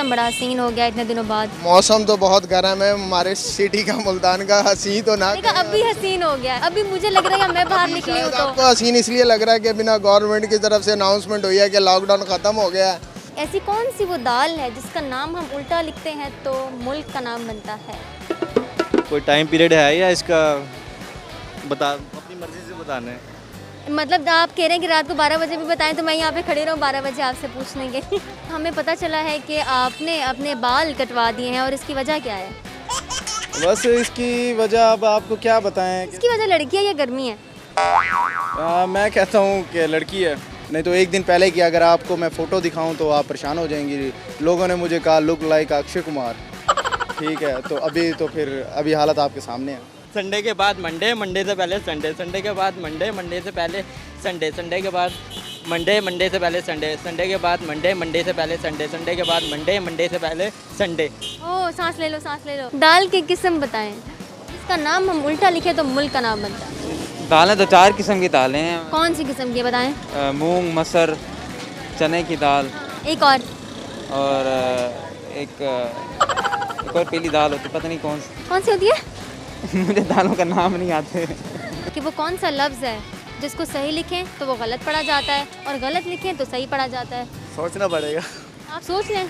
मौसम बड़ा हसीन हो गया इतने दिनों बाद। मौसम तो बहुत गर्म है हमारे सिटी का, मुल्तान का। हसीन तो ना देखा, अब भी हसीन हो गया। अभी मुझे लग रहा है कि मैं बाहर निकली हूँ तो आपको हसीन इसलिए लग रहा है कि बिना गवर्नमेंट की तरफ से अनाउंसमेंट हुई है कि लॉकडाउन खत्म हो गया है। ऐसी कौन सी वो दाल है जिसका नाम हम उल्टा लिखते हैं तो मुल्क का नाम बनता है? कोई टाइम पीरियड है या इसका बता, अपनी मर्जी से बताना है। मतलब आप कह रहे हैं कि रात को 12 बजे भी बताएं तो मैं यहाँ पे खड़ी रहूँ 12 बजे आपसे पूछने के लिए। हमें पता चला है कि आपने अपने बाल कटवा दिए हैं और इसकी वजह क्या है? बस इसकी वजह अब आपको क्या बताएं। इसकी वजह लड़की है या गर्मी है? मैं कहता हूँ कि लड़की है। नहीं तो एक दिन पहले की अगर आपको मैं फ़ोटो दिखाऊं तो आप परेशान हो जाएंगी। लोगों ने मुझे कहा लुक लाइक अक्षय कुमार। ठीक है, तो अभी हालत आपके सामने है। संडे के बाद मंडे, मंडे से पहले संडे, संडे के बाद मंडे, मंडे से पहले संडे, संडे के बाद मंडे, मंडे से पहले संडे, संडे के बाद मंडे, मंडे से पहले संडे, संडे के बाद मंडे, मंडे से पहले संडे। ओह, सांस ले लो, सांस ले लो। दाल की किस्म बताएं इसका नाम हम उल्टा लिखे तो मुल्क का नाम बनता है। दालें तो 4 किस्म की दालें हैं। कौन सी किस्म की बताएं? मूंग, मसर, चने की दाल एक और एक और पीली दाल होती, पता नहीं कौन सी होती है? मुझे दालों का नाम नहीं आते। कि वो कौन सा लफ्ज़ है जिसको सही लिखें तो वो गलत पढ़ा जाता है और गलत लिखें तो सही पढ़ा जाता है? सोचना पड़ेगा। आप सोच लें।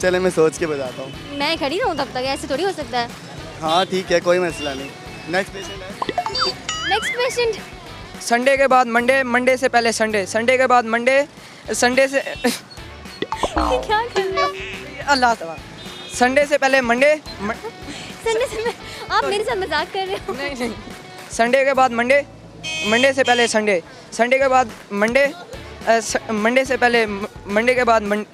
चले मैं सोच के बताता हूँ। मैं खड़ी रहूँ तब तक? ऐसे थोड़ी हो सकता है। हाँ ठीक है, कोई मसला नहीं। नेक्स्ट पेशेंट है। Next patient. संडे के बाद मंडे, मंडे से पहले संडे, संडे के बाद मंडे, संडे से क्या कर रहे हो? अल्लाह तबार। संडे से पहले मंडे, संडे से आप मेरे साथ मजाक कर रहे हो? नहीं। संडे के बाद मंडे, मंडे से पहले संडे, संडे के बाद मंडे, मंडे से पहले मंडे के बाद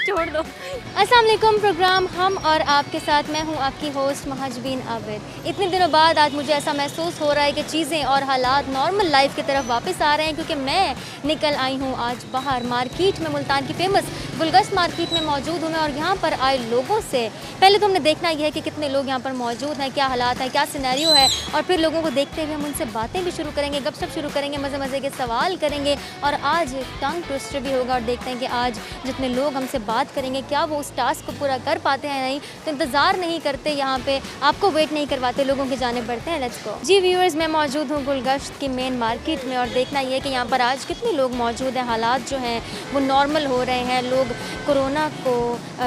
छोड़ दो। अस्सलाम वालेकुम। प्रोग्राम हम और आपके साथ मैं हूं आपकी होस्ट महजबीन आबिद। इतने दिनों बाद आज मुझे ऐसा महसूस हो रहा है कि चीज़ें और हालात नॉर्मल लाइफ की तरफ वापस आ रहे हैं, क्योंकि मैं निकल आई हूं आज बाहर मार्केट में। मुल्तान की फेमस गुलगश्त मार्केट में मौजूद हूँ मैं और यहाँ पर आए लोगों से पहले तो हमने देखना यह है कि कितने लोग यहाँ पर मौजूद हैं, क्या हालात हैं, क्या सिनेरियो है, और फिर लोगों को देखते हुए हम उनसे बातें भी शुरू करेंगे, गपशप शुरू करेंगे, मज़े मज़े के सवाल करेंगे और आज टंग ट्विस्टर भी होगा। और देखते हैं कि आज जितने लोग हमसे बात करेंगे क्या वो उस टास्क को पूरा कर पाते हैं नहीं। तो इंतज़ार नहीं करते, यहाँ पे आपको वेट नहीं करवाते, लोगों की जाने बढ़ते हैं। लेट्स गो जी व्यूअर्स, मैं मौजूद हूँ गुलगश्त की मेन मार्केट में और देखना ये कि यहाँ पर आज कितने लोग मौजूद हैं। हालात जो हैं वो नॉर्मल हो रहे हैं, लोग कोरोना को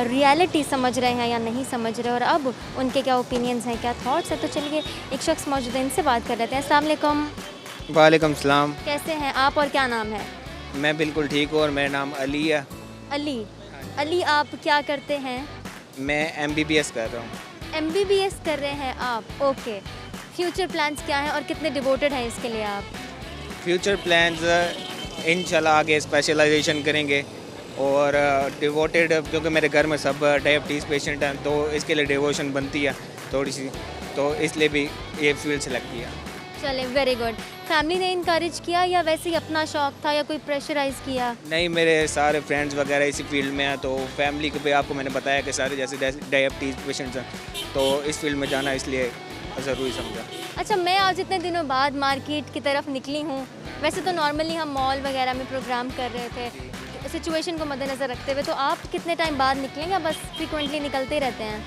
रियलिटी समझ रहे हैं या नहीं समझ रहे और अब उनके क्या ओपिनियंस हैं, क्या थॉट्स हैं। तो चलिए एक शख्स मौजूद है, इनसे बात कर लेते हैं। अस्सलाम वालेकुम। वालेकुम सलाम। कैसे हैं आप और क्या नाम है? मैं बिल्कुल ठीक हूँ और मेरा नाम अली है। अली। अली, आप क्या करते हैं? मैं MBBS कर रहा हूँ। MBBS कर रहे हैं आप? ओके। फ्यूचर प्लान्स क्या हैं और कितने डिवोटेड हैं इसके लिए आप? फ्यूचर प्लान्स इंशाल्लाह आगे स्पेशलाइजेशन करेंगे और डिवोटेड, क्योंकि मेरे घर में सब डायबिटीज़ पेशेंट हैं तो इसके लिए डिवोशन बनती है थोड़ी सी, तो इसलिए भी ये फील्ड सेलेक्ट किया। चले, वेरी गुड। फैमिली ने इनकरेज किया या वैसे ही अपना शौक था या कोई प्रेशराइज किया? नहीं, मेरे सारे फ्रेंड्स वगैरह इसी फील्ड में हैं, तो फैमिली को भी आपको मैंने बताया कि सारे जैसे डायबिटीज़ पेशेंट्स हैं तो इस फील्ड में जाना इसलिए ज़रूरी समझा। अच्छा, मैं आज इतने दिनों बाद मार्केट की तरफ निकली हूँ। वैसे तो नॉर्मली हम मॉल वगैरह में प्रोग्राम कर रहे थे सिचुएशन को मद्देनज़र रखते हुए, तो आप कितने टाइम बाद निकलेंगे? बस फ्रिक्वेंटली निकलते रहते हैं?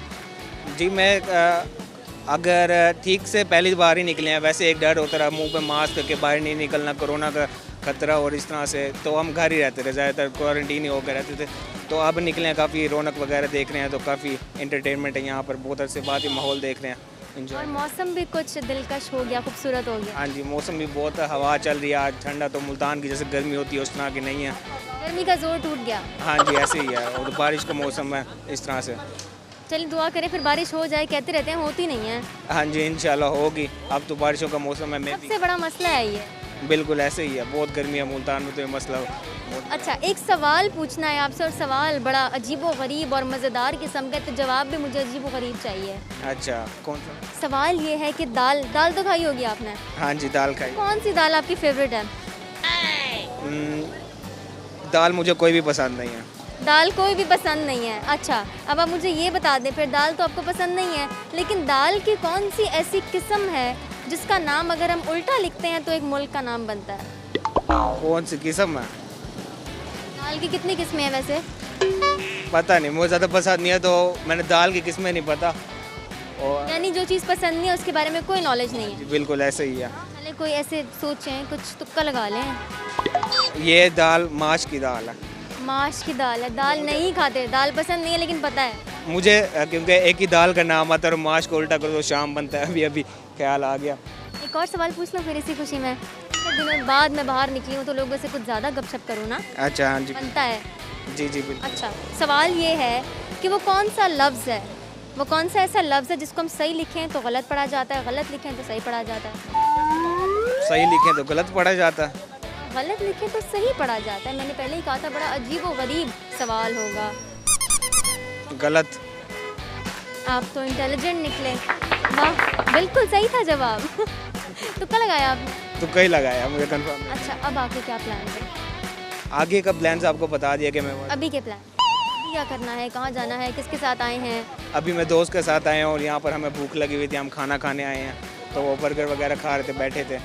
जी, मैं अगर ठीक से पहली बार ही निकले हैं, वैसे एक डर होता रहा मुंह पे मास्क के बाहर नहीं निकलना, कोरोना का खतरा और इस तरह से, तो हम घर ही रहते थे, ज़्यादातर क्वारंटीन ही होकर रहते थे। तो अब निकले हैं, काफ़ी रौनक वगैरह देख रहे हैं, तो काफ़ी एंटरटेनमेंट है यहाँ पर, बहुत अच्छे बात ही माहौल देख रहे हैं। और मौसम भी कुछ दिलकश हो गया, खूबसूरत हो गया। हाँ जी, मौसम भी बहुत हवा चल रही है आज, ठंडा तो मुल्तान की जैसे गर्मी होती है उस तरह की नहीं है, गर्मी का जोर टूट गया। हाँ जी ऐसे ही है, और बारिश का मौसम है इस तरह से। चलिए दुआ करें फिर बारिश हो जाए, कहते रहते हैं होती नहीं है। हाँ जी इंशाल्लाह होगी, अब तो बारिशों का मौसम है। सबसे बड़ा मसला है ये। बिल्कुल ऐसे ही है, बहुत गर्मी है मुल्तान में, तो ये मसला। अच्छा, एक सवाल पूछना है आपसे और सवाल बड़ा अजीबो गरीब और मज़ेदार किस्म का, तो जवाब भी मुझे अजीबो गरीब चाहिए। अच्छा, कौन सा सवाल ये है कि दाल तो खाई होगी आपने? हाँ जी दाल खाई। कौन सी दाल आपकी फेवरेट है? दाल मुझे कोई भी पसंद नहीं है। दाल कोई भी पसंद नहीं है? अच्छा, अब आप मुझे ये बता दें, फिर दाल तो आपको पसंद नहीं है, लेकिन दाल की कौन सी ऐसी किस्म है जिसका नाम अगर हम उल्टा लिखते हैं तो एक मुल्क का नाम बनता है? कौन सी किस्म है? दाल की कितनी किस्में हैं वैसे? पता नहीं, मुझे ज़्यादा पसंद नहीं है, तो मैंने दाल की किस्में नहीं पता। और यानी जो चीज़ पसंद नहीं है उसके बारे में कोई नॉलेज नहीं है। बिल्कुल ऐसे ही है। चले कोई ऐसे सोचें, कुछ तुक्का लगा लें। ये दाल माश की दाल है। माश की दाल है। दाल नहीं खाते, दाल पसंद नहीं है, लेकिन पता है। मुझे क्योंकि एक ही दाल का नाम आता है और माश को उल्टा करो तो शाम बनता है, अभी अभी ख्याल आ गया। एक और सवाल पूछ लो फिर इसी खुशी में। इतने दिनों बाद मैं बाहर निकली हूँ तो लोगों से कुछ ज़्यादा गपशप करूँ ना, अच्छा हाँ जी, बनता है। जी जी बिल्कुल। अच्छा, सवाल ये है कि वो कौन सा लफ्ज़ है, वो कौन सा ऐसा लफ्ज़ है जिसको हम सही लिखें तो गलत पढ़ा जाता है, गलत लिखें तो सही पढ़ा जाता है। सही लिखें तो गलत पढ़ा जाता है। गलत लिखें तो सही पढ़ा जाता है। मैंने पहले ही कहा था बड़ा अजीब व गरीब सवाल होगा। गलत। आप तो इंटेलिजेंट निकले। वाह, बिल्कुल सही था जवाब। तुक्का लगाया आपने? तो कहीं लगाया, मुझे कंफर्म है। अच्छा, अब आगे क्या प्लान है? आगे का प्लान आपको बता दिया कि मैं अभी के प्लान अभी क्या करना है, कहाँ जाना है, किसके साथ आए हैं? अभी मैं दोस्त के साथ आया हूँ और यहाँ पर हमें भूख लगी हुई थी, हम खाना खाने आए हैं, तो वो बर्गर वगैरह खा रहे थे, बैठे थे।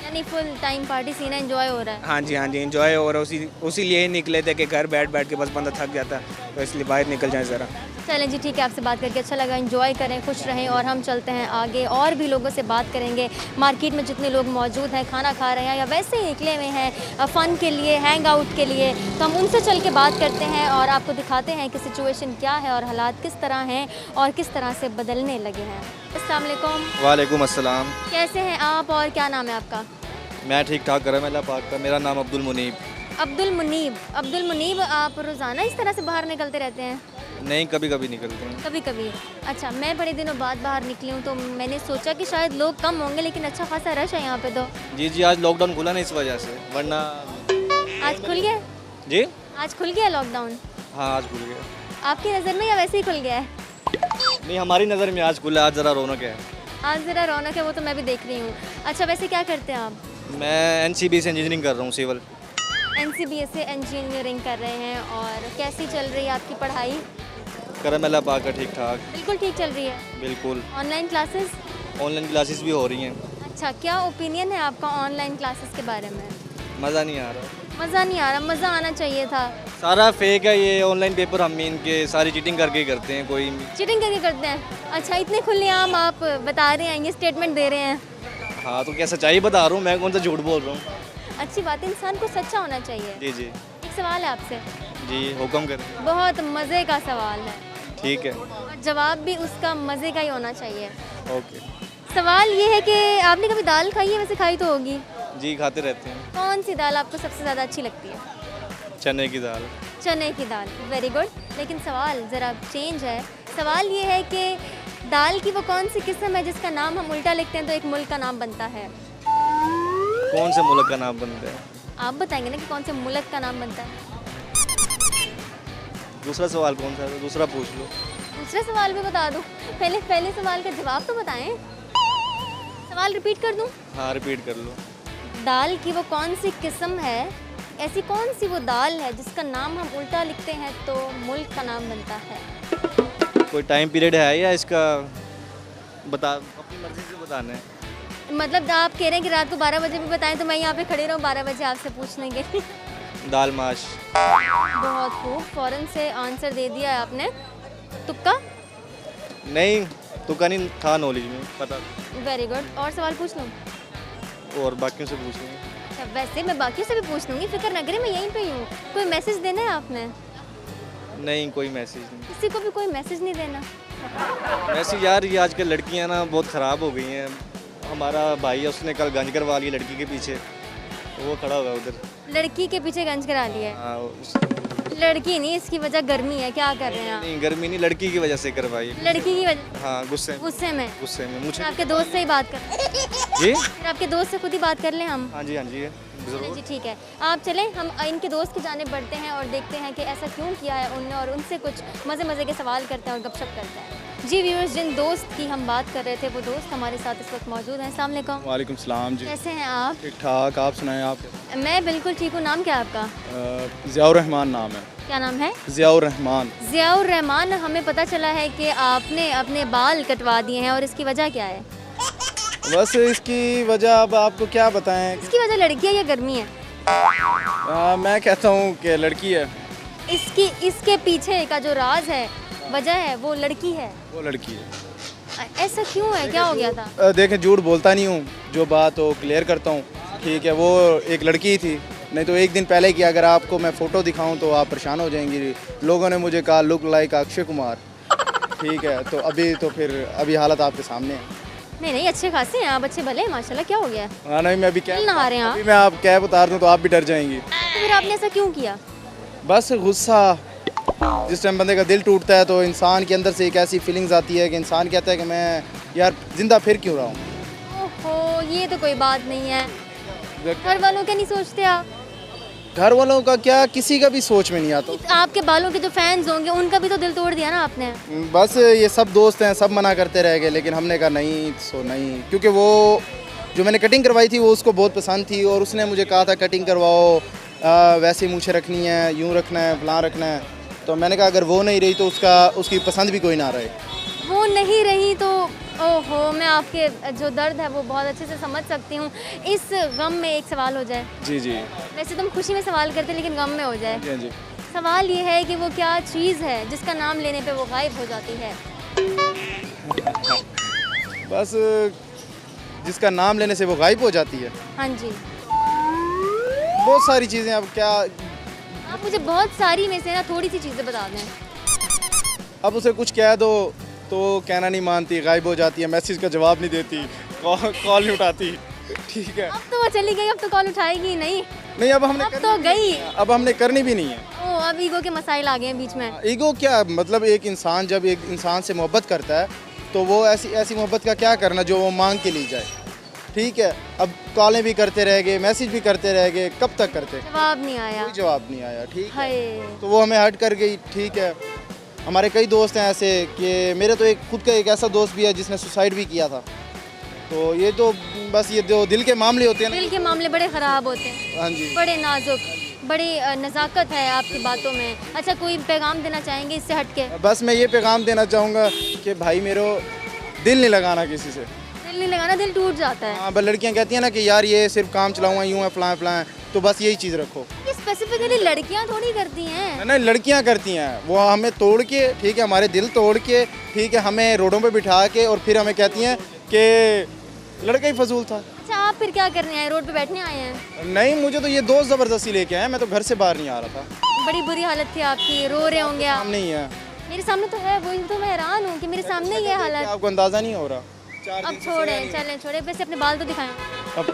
यानी फुल टाइम पार्टी सीन है, एंजॉय हो रहा है। हाँ जी एंजॉय, और उसी लिए ही निकले थे कि घर बैठ बैठ के बस बंदा थक जाता है, तो इसलिए बाहर निकल जाए ज़रा। चलें जी, ठीक है, आपसे बात करके अच्छा लगा। एंजॉय करें, खुश रहें, और हम चलते हैं आगे और भी लोगों से बात करेंगे। मार्केट में जितने लोग मौजूद हैं, खाना खा रहे हैं या वैसे ही निकले हुए हैं फ़न के लिए, हैंग आउट के लिए, तो हम उनसे चल के बात करते हैं और आपको दिखाते हैं कि सिचुएशन क्या है और हालात किस तरह हैं और किस तरह से बदलने लगे हैं। अस्सलाम वालेकुम। वालेकुम अस्सलाम। कैसे हैं आप और क्या नाम है आपका? मैं ठीक ठाक कर अल्लाह पाक का। मेरा नाम अब्दुल मुनीब। अब्दुल मुनीब। अब्दुल मुनीब, आप रोज़ाना इस तरह से बाहर निकलते रहते हैं? नहीं, कभी कभी निकलते हैं। कभी कभी। अच्छा, मैं बड़े दिनों बाद बाहर निकली हूँ तो मैंने सोचा कि शायद लोग कम होंगे, लेकिन अच्छा खासा रश है यहाँ पे तो। जी जी, आज लॉकडाउन खुला नहीं इस वजह से, वरना आज खुल गया? जी आज खुल गया लॉकडाउन? हाँ, आज खुल गया। आपकी नज़र में या वैसे ही खुल गया है? नहीं, हमारी नज़र में आज खुला, आज ज़रा रौनक है। आज ज़रा रौनक है, वो तो मैं भी देख रही हूँ। अच्छा, वैसे क्या करते हैं आप? मैं NCB से इंजीनियरिंग कर रहा हूँ, सिविल। NCB से इंजीनियरिंग कर रहे हैं, और कैसी चल रही है आपकी पढ़ाई? करम अल्लाह पाक का ठीक ठाक। बिल्कुल ठीक चल रही है। बिल्कुल। Online classes? ऑनलाइन क्लासेस भी हो रही हैं। अच्छा, क्या ओपिनियन है आपका ऑनलाइन क्लासेस के बारे में? मज़ा नहीं आ रहा। मज़ा नहीं आ रहा? मज़ा आना चाहिए था। सारा फेक है ये ऑनलाइन पेपर, हम इनके सारी चीटिंग करके ही करते हैं। कोई चीटिंग करके करते हैं? अच्छा, इतने खुलेआम आप बता रहे हैं, ये स्टेटमेंट दे रहे हैं। हाँ, तो क्या सच्चाई बता रहा हूँ मैं, कौन सा झूठ बोल रहा हूँ। अच्छी बात है, इंसान को सच्चा होना चाहिए। जी जी एक सवाल है आपसे। जी, हुक्म करें। बहुत मज़े का सवाल है, ठीक है, और जवाब भी उसका मज़े का ही होना चाहिए। ओके। सवाल ये है कि आपने कभी दाल खाई है? वैसे खाई तो होगी। जी, खाते रहते हैं। कौन सी दाल आपको सबसे ज़्यादा अच्छी लगती है? चने की दाल। चने की दाल। Very good. लेकिन सवाल ज़रा चेंज है। सवाल ये है कि दाल की वो कौन सी किस्म है जिसका नाम हम उल्टा लिखते हैं तो एक मुल्क का नाम बनता है? कौन से मुल्क का नाम बनता है? आप बताएंगे ना कि कौन से मुल्क का नाम बनता है। दूसरा सवाल कौन सा है? दूसरा पूछ लो। दूसरा सवाल भी बता दूँ? पहले सवाल का जवाब तो बताएं। सवाल रिपीट कर दूँ? हाँ, रिपीट कर लो। दाल की वो कौन सी किस्म है, ऐसी कौन सी वो दाल है जिसका नाम हम उल्टा लिखते हैं तो मुल्क का नाम बनता है? कोई टाइम पीरियड है या इसका बता, अपनी मर्जी से बताना है। मतलब आप कह रहे हैं कि रात को 12 बजे भी बताएं तो मैं यहाँ पे खड़ी रहूँ 12 बजे आपसे पूछ लेंगे? दाल माश। बहुत खूब, फ़ौरन से आंसर दे दिया है आपने। तुक्का? नहीं, तुक्का नहीं था, नॉलेज में पता। Very good. और सवाल पूछ लूँ? और बाकियों से पूछ लेंगे। अच्छा, वैसे मैं बाकियों से भी पूछ लूँगी, फिक्र न करें, मैं यहीं पे ही हूँ। कोई मैसेज देना है आपने? नहीं, कोई मैसेज नहीं। किसी को भी कोई मैसेज नहीं देना? मैसेज यार, ये आजकल लड़कियां ना बहुत ख़राब हो गई हैं। हमारा भाई है, उसने कल गंज करवा ली लड़की के पीछे, तो वो खड़ा हुआ उधर। लड़की के पीछे गंज करा लिया है? हाँ, लड़की नहीं, इसकी वजह गर्मी है। क्या कर रहे हैं आप? नहीं, गर्मी नहीं, लड़की की वजह से करवाई। लड़की की वजह? हाँ, गुस्से गुस्से में? गुस्से में फिर मुझे। आपके दोस्त से ही बात कर जी, फिर आपके दोस्त से खुद ही बात कर लें हम? हाँ जी, हाँ जी, चलें ज़रूर। जी, ठीक है। आप चलें, हम इनके दोस्त की जाने बढ़ते हैं और देखते हैं कि ऐसा क्यों किया है उनने, और उनसे कुछ मज़े के सवाल करते हैं और गपशप करते हैं। जी व्यूअर्स, जिन दोस्त की हम बात कर रहे थे वो दोस्त हमारे साथ इस वक्त मौजूद हैं। अस्सलाम वालेकुम। वालेकुम सलाम जी। कैसे हैं आप? ठीक ठाक, आप सुनाएं। आप? मैं बिल्कुल ठीक हूँ। नाम क्या है आपका? ज़ियाउर रहमान नाम है। क्या नाम है? ज़ियाउर रहमान। ज़ियाउर रहमान। हमें पता चला है कि आपने अपने बाल कटवा दिए हैं, और इसकी वजह क्या है? बस इसकी वजह अब आपको क्या बताएं। इसकी वजह लड़की है या गर्मी है? मैं कहता हूँ कि लड़की है। इसकी इसके पीछे का जो राज है, वजह है, वो लड़की है। वो लड़की है। ऐसा क्यों है, क्या हो गया था? देखें, झूठ बोलता नहीं हूँ, जो बात हो क्लियर करता हूँ। ठीक है, वो एक लड़की ही थी, नहीं तो एक दिन पहले की अगर आपको मैं फ़ोटो दिखाऊं तो आप परेशान हो जाएंगी। लोगों ने मुझे कहा लुक लाइक अक्षय कुमार। ठीक है, तो अभी हालत आपके सामने है। नहीं, अच्छे खासे हैं आप, अच्छे भले हैं माशाल्लाह। क्या हो गया? हाँ नहीं, मैं अभी दिल नहा रहे हैं आप? अभी मैं आप कैब उतार दूँ तो आप भी डर जाएंगी। तो फिर आपने ऐसा क्यों किया? बस गुस्सा, जिस टाइम बंदे का दिल टूटता है तो इंसान के अंदर से एक ऐसी फीलिंग्स आती है कि इंसान कहता है कि मैं यार जिंदा फिर क्यों रहा हूँ। ओहो, ये तो कोई बात नहीं है। घर वालों का नहीं सोचते आप? घर वालों का क्या, किसी का भी सोच में नहीं आता। आपके बालों के जो फैंस होंगे उनका भी तो दिल तोड़ दिया ना आपने। बस ये सब दोस्त हैं, सब मना करते रह गए, लेकिन हमने कहा नहीं, नहीं, क्योंकि वो जो मैंने कटिंग करवाई थी वो उसको बहुत पसंद थी और उसने मुझे कहा था कटिंग करवाओ, वैसी मूछें रखनी है, यूँ रखना है, फलां रखना है। तो मैंने कहा अगर वो नहीं रही तो उसकी पसंद भी कोई ना रहे। वो नहीं रही तो ओहो, मैं आपके जो दर्द है वो बहुत अच्छे से समझ सकती हूँ। इस गम में एक सवाल हो जाए। जी जी। वैसे तुम खुशी में सवाल करते लेकिन गम में हो जाए। जी जी। सवाल ये है कि वो क्या चीज़ है जिसका नाम लेने पे वो गायब हो जाती है? बस जिसका नाम लेने से वो गायब हो जाती है। हाँ जी। बहुत सारी चीज़ें, अब क्या, आप मुझे बहुत सारी में से ना थोड़ी सी चीज़ें बता दें। अब उसे कुछ कह दो तो कहना नहीं मानती, गायब हो जाती है, मैसेज का जवाब नहीं देती, कॉल नहीं उठाती। ठीक है, अब तो वो चली गई, अब तो कॉल उठाएगी नहीं। नहीं अब हमने अब तो गई। अब हमने करनी भी नहीं है। ओ, अब ईगो के मसाइल आ गए हैं बीच में। ईगो क्या, मतलब एक इंसान जब एक इंसान से मोहब्बत करता है तो वो ऐसी मोहब्बत का क्या करना जो वो मांग के ली जाए। ठीक है, अब कॉलें भी करते रह गए, मैसेज भी करते रह गए, कब तक करते? जवाब नहीं आया। कोई जवाब नहीं आया। ठीक है, हाय। तो वो हमें हट कर गई। ठीक है, हमारे कई दोस्त हैं ऐसे कि मेरे तो खुद का एक ऐसा दोस्त भी है जिसने सुसाइड भी किया था। तो ये तो बस ये जो दिल के मामले होते हैं ना, दिल के मामले बड़े ख़राब होते हैं। हाँ जी, बड़े नाजुक, बड़ी नज़ाकत है आपकी बातों में। अच्छा, कोई पैगाम देना चाहेंगे इससे हट के? बस मैं ये पैगाम देना चाहूँगा कि भाई मेरे दिल नहीं लगाना किसी से। दिल नहीं लगाना, दिल टूट जाता है। हाँ, बस लड़कियाँ कहती हैं ना कि यार ये सिर्फ काम चलाऊँगा, यूँ है, फलां फलां, तो बस यही चीज़ रखो। ये स्पेसिफिकली लड़कियां थोड़ी करती हैं। नहीं, लड़कियाँ करती हैं, वो हमें तोड़ के, ठीक है, हमारे दिल तोड़ के, ठीक है, हमें रोडों पे बिठा के और फिर हमें कहती हैं कि लड़का ही फजूल था। अच्छा, आप फिर क्या करने आए? रोड पे बैठने आए हैं? नहीं, मुझे तो ये दोस्त ज़बरदस्ती लेके आए, मैं तो घर से बाहर नहीं आ रहा था। बड़ी बुरी हालत थी आपकी, रो रहे होंगे आप। काम नहीं है, मेरे सामने तो है, वही तो मैं हैरान हूँ कि मेरे सामने ये हालत। आपको अंदाज़ा नहीं हो रहा। अब छोड़े, चलें छोड़े, वैसे अपने बाल तो दिखाएं। अब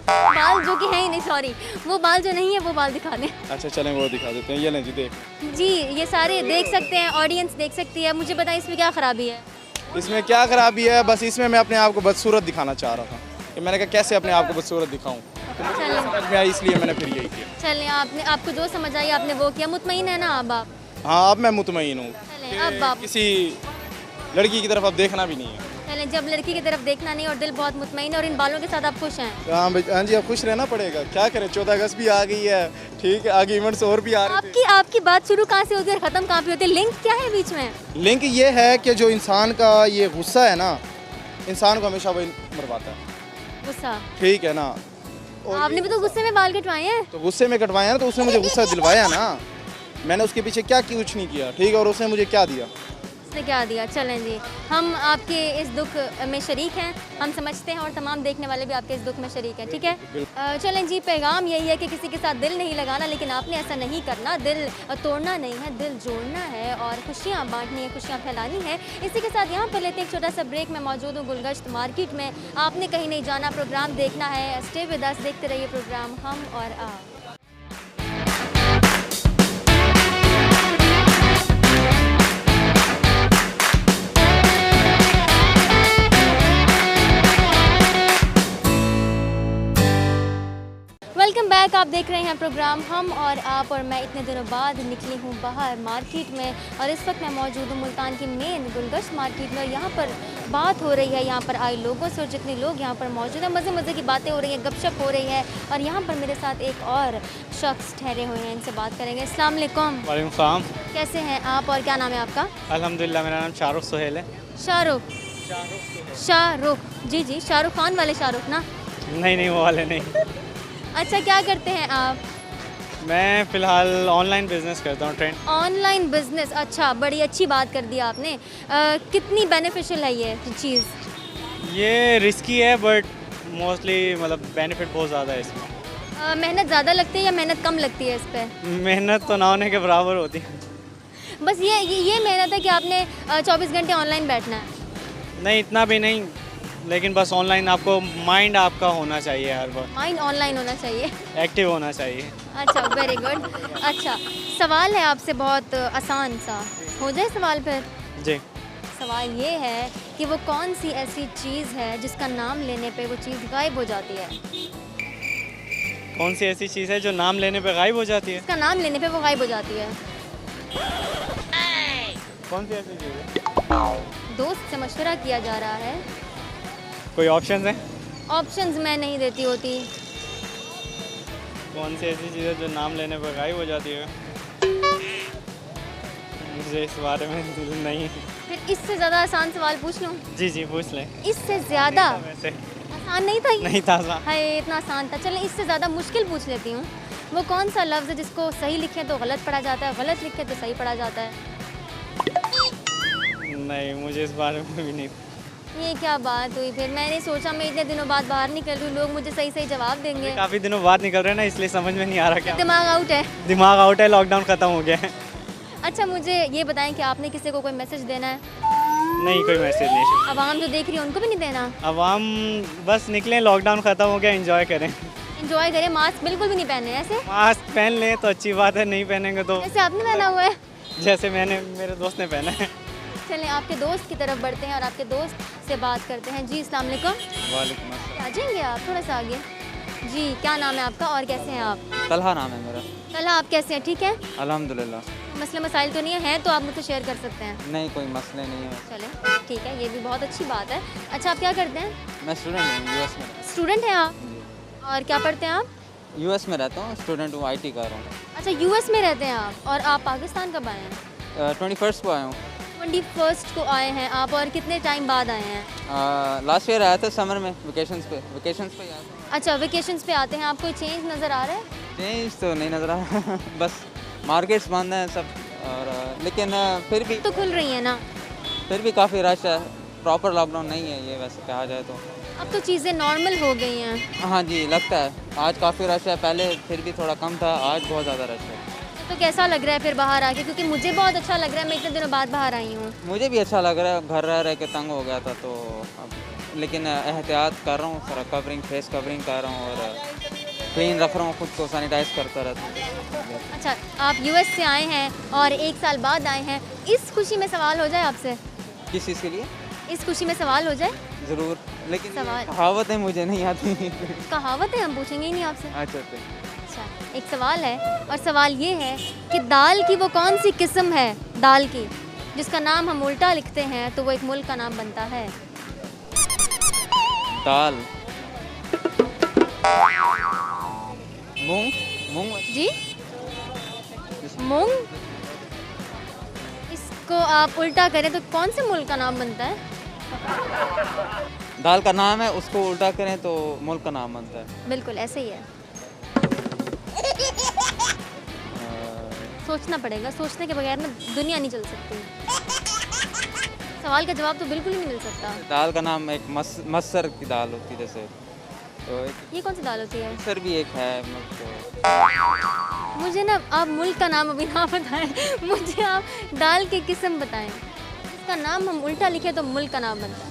बाल जो कि हैं ही नहीं, सॉरी, वो बाल जो नहीं है वो बाल दिखा दें। अच्छा चलें, वो दिखा देते हैं। ये लें जी, देख। जी, ये सारे देख सकते हैं, ऑडियंस देख सकती है। मुझे बताएं इसमें क्या खराबी है? इसमें क्या खराबी है? बस इसमें मैं अपने आप को बदसूरत दिखाना चाह रहा था कि मैंने कहा कैसे अपने आप को बदसूरत दिखाऊं, चलें समझ में आई, इसलिए मैंने फिर यही किया। चलें, आपको जो समझ आई आपने वो किया। मुतमईन है ना अब आप? हाँ, अब मैं मुतमईन हूँ। चलें, अब आप किसी लड़की की तरफ अब देखना भी नहीं है। चलें, जब लड़की की तरफ देखना नहीं और दिल बहुत मुतमईन है और इन बालों के साथ आप खुश हैं। हाँ हाँ जी, अब खुश रहना पड़ेगा, क्या करें, 14 अगस्त भी आ गई है। ठीक है, आगे इवेंट्स और भी आ रहे थे। आपकी बात शुरू कहाँ से होती है और ख़त्म कहाँ पे होती है? लिंक क्या है बीच में? लिंक ये है कि जो इंसान का ये गुस्सा है ना, इंसान को हमेशा वही मरवाता है। गुस्सा? ठीक है ना, आपने भी तो गुस्से में बाल कटवाए हैं। तो गुस्से में कटवाए हैं ना, तो उसने मुझे गुस्सा दिलवाया ना, मैंने उसके पीछे क्या कुछ नहीं किया। ठीक है, और उसने मुझे क्या दिया? उसने क्या दिया? चलें जी, हम आपके इस दुख में शरीक हैं, हम समझते हैं और तमाम देखने वाले भी आपके इस दुख में शरीक हैं। ठीक है, चलें जी, पैगाम यही है कि किसी के साथ दिल नहीं लगाना, लेकिन आपने ऐसा नहीं करना। दिल तोड़ना नहीं है, दिल जोड़ना है और खुशियाँ बांटनी है, खुशियाँ फैलानी है। इसी के साथ यहाँ पर लेते हैं एक छोटा सा ब्रेक। मैं मौजूद हूँ गुलगश्त मार्केट में। आपने कहीं नहीं जाना, प्रोग्राम देखना है, स्टे विद अस, देखते रहिए प्रोग्राम हम और आप। वेलकम बैक, आप देख रहे हैं प्रोग्राम हम और आप, और मैं इतने दिनों बाद निकली हूँ बाहर मार्केट में और इस वक्त मैं मौजूद हूँ मुल्तान की मेन गुलगश्त मार्केट में। और यहाँ पर बात हो रही है यहाँ पर आए लोगों से और जितने लोग यहाँ पर मौजूद हैं, मज़े मज़े की बातें हो रही हैं, गपशप हो रही है। और यहाँ पर मेरे साथ एक और शख्स ठहरे हुए हैं, इनसे बात करेंगे। अस्सलाम वालेकुम। वालेकुम सलाम। कैसे हैं आप और क्या नाम है आपका? अल्हम्दुलिल्लाह, मेरा नाम शाहरुख सुहेल है। शाहरुख, जी जी, शाहरुख खान वाले शाहरुख ना? नहीं, वो वाले नहीं। अच्छा, क्या करते हैं आप? मैं फ़िलहाल ऑनलाइन बिजनेस करता हूँ ट्रेंड। ऑनलाइन बिजनेस, अच्छा, बड़ी अच्छी बात कर दी आपने। कितनी बेनिफिशियल है ये चीज़? ये रिस्की है बट मोस्टली मतलब बेनिफिट बहुत ज़्यादा है इसमें। मेहनत ज़्यादा लगती है या मेहनत कम लगती है इस पे? मेहनत तो ना होने के बराबर होती है। बस ये मेहनत है कि आपने 24 घंटे ऑनलाइन बैठना है? नहीं, इतना भी नहीं, लेकिन बस ऑनलाइन आपको माइंड आपका होना चाहिए, हर वक्त माइंड ऑनलाइन होना चाहिए। एक्टिव होना चाहिए। अच्छा, वेरी गुड। अच्छा, सवाल है आपसे बहुत आसान सा, हो जाए सवाल फिर? जी। सवाल ये है कि वो कौन सी ऐसी चीज़ है जिसका नाम लेने पे वो चीज़ गायब हो जाती है? कौन सी ऐसी चीज़ है जो नाम लेने पे गायब हो जाती है? इसका नाम लेने पे वो गायब हो जाती है। कौन सी ऐसी चीज़ है? दोस्त से मशवरा किया जा रहा है। कोई ऑप्शंस हैं? ऑप्शंस मैं नहीं देती होती। कौन सी ऐसी चीज़ है जो नाम लेने पे गायब हो जाती है? मुझे इस बारे में नहीं। फिर इससे ज़्यादा आसान सवाल पूछ लूँ? जी जी, पूछ लें। इससे ज़्यादा वैसे आसान नहीं था ये? नहीं था आसान। हाय, इतना आसान था। चलें, इससे ज़्यादा मुश्किल पूछ लेती हूँ। वो कौन सा लफ्ज़ है जिसको सही लिखें तो गलत पढ़ा जाता है, गलत लिखें तो सही पढ़ा जाता है? नहीं, मुझे इस बारे में भी नहीं। ये क्या बात हुई फिर? मैंने सोचा मैं इतने दिनों बाद बाहर निकल रही हूँ, लोग मुझे सही सही जवाब देंगे। काफ़ी दिनों बाद निकल रहे हैं ना, इसलिए समझ में नहीं आ रहा क्या। दिमाग आउट है। दिमाग आउट है, लॉकडाउन ख़त्म हो गया है। अच्छा, मुझे ये बताएं कि आपने किसी को कोई मैसेज देना है? नहीं, कोई मैसेज नहीं। आवाम जो देख रही है उनको भी नहीं देना? आवाम बस निकलें, लॉकडाउन ख़त्म हो गया, एंजॉय करें। एंजॉय करें, मास्क बिल्कुल भी नहीं पहने ऐसे? मास्क पहन लें तो अच्छी बात है, नहीं पहनेंगे तो जैसे आपने पहना हुआ है। जैसे मेरे दोस्त ने पहना है। चलें, आपके दोस्त की तरफ बढ़ते हैं और आपके दोस्त से बात करते हैं। जी, अस्सलाम वालेकुम। वालेकुम अस्सलाम। आ जाएंगे आप थोड़ा सा आगे? जी, क्या नाम है आपका और कैसे हैं आप? तलहा नाम है मेरा। तलहा, आप कैसे हैं? ठीक है? अल्हम्दुलिल्लाह। मसले मसाइल तो नहीं है तो आप मुझसे शेयर कर सकते हैं। नहीं, कोई मसले नहीं है। चलें, ठीक है, ये भी बहुत अच्छी बात है। अच्छा, आप क्या करते हैं? मैं स्टूडेंट हूँ, यूएस में। स्टूडेंट हैं आप? और क्या पढ़ते हैं आप? यूएस में रहता हूँ, स्टूडेंट हूँ, आईटी कर रहा हूँ। अच्छा, यूएस में रहते हैं आप और आप पाकिस्तान कब आए हैं? 21 को आया हूँ। 21 को आए हैं आप, और कितने टाइम बाद आए हैं? लास्ट ईयर आया था समर में, वेकेशंस पे आया था। अच्छा, वेकेशंस पे आते हैं। आपको कोई चेंज नज़र आ रहा है? चेंज तो नहीं नजर आ रहा बस मार्केट्स बंद हैं सब, और लेकिन फिर भी तो खुल रही है ना? काफ़ी रश है। प्रॉपर लॉकडाउन नहीं है ये, वैसे कहा जाए तो। अब तो चीज़ें नॉर्मल हो गई हैं। हाँ जी, लगता है आज काफ़ी रश है, पहले फिर भी थोड़ा कम था, आज बहुत ज़्यादा रश है। तो कैसा लग रहा है फिर बाहर आके? क्योंकि मुझे बहुत अच्छा लग रहा है, मैं इतने दिनों बाद बाहर आई हूँ। मुझे भी अच्छा लग रहा है, घर रह के तंग हो गया था तो अब, लेकिन एहतियात कर रहा हूँ, सारा कवरिंग, फेस कवरिंग कर रहा हूँ और क्लीन रख रहा हूँ खुद को, सैनिटाइज करता रहता हूँ। अच्छा, आप यूएस से आए हैं और 1 साल बाद आए हैं। इस खुशी में सवाल हो जाए आपसे? किस चीज़ के लिए? इस खुशी में सवाल हो जाए? ज़रूर, लेकिन सवाल। कहावतें मुझे नहीं आती। कहावत है, हम पूछेंगे ही नहीं आपसे। अच्छा। अच्छा, एक सवाल है और सवाल ये है कि दाल की वो कौन सी किस्म है दाल की जिसका नाम हम उल्टा लिखते हैं तो वो एक मुल्क का नाम बनता है? दाल, मूंग। जी, मूंग। इसको आप उल्टा करें तो कौन से मुल्क का नाम बनता है? दाल का नाम है, उसको उल्टा करें तो मुल्क का नाम बनता है। बिल्कुल ऐसे ही है। सोचना पड़ेगा, सोचने के बगैर ना दुनिया नहीं चल सकती। सवाल का जवाब तो बिल्कुल ही नहीं मिल सकता। दाल का नाम एक मसर की दाल होती है, जैसे तो एक ये कौन सी दाल होती है? मसर भी एक है मतलब। मुझे ना आप मुल्क का नाम अभी ना बताएं, मुझे आप दाल की किस्म बताएं। इसका नाम हम उल्टा लिखे तो मुल्क का नाम बनता है।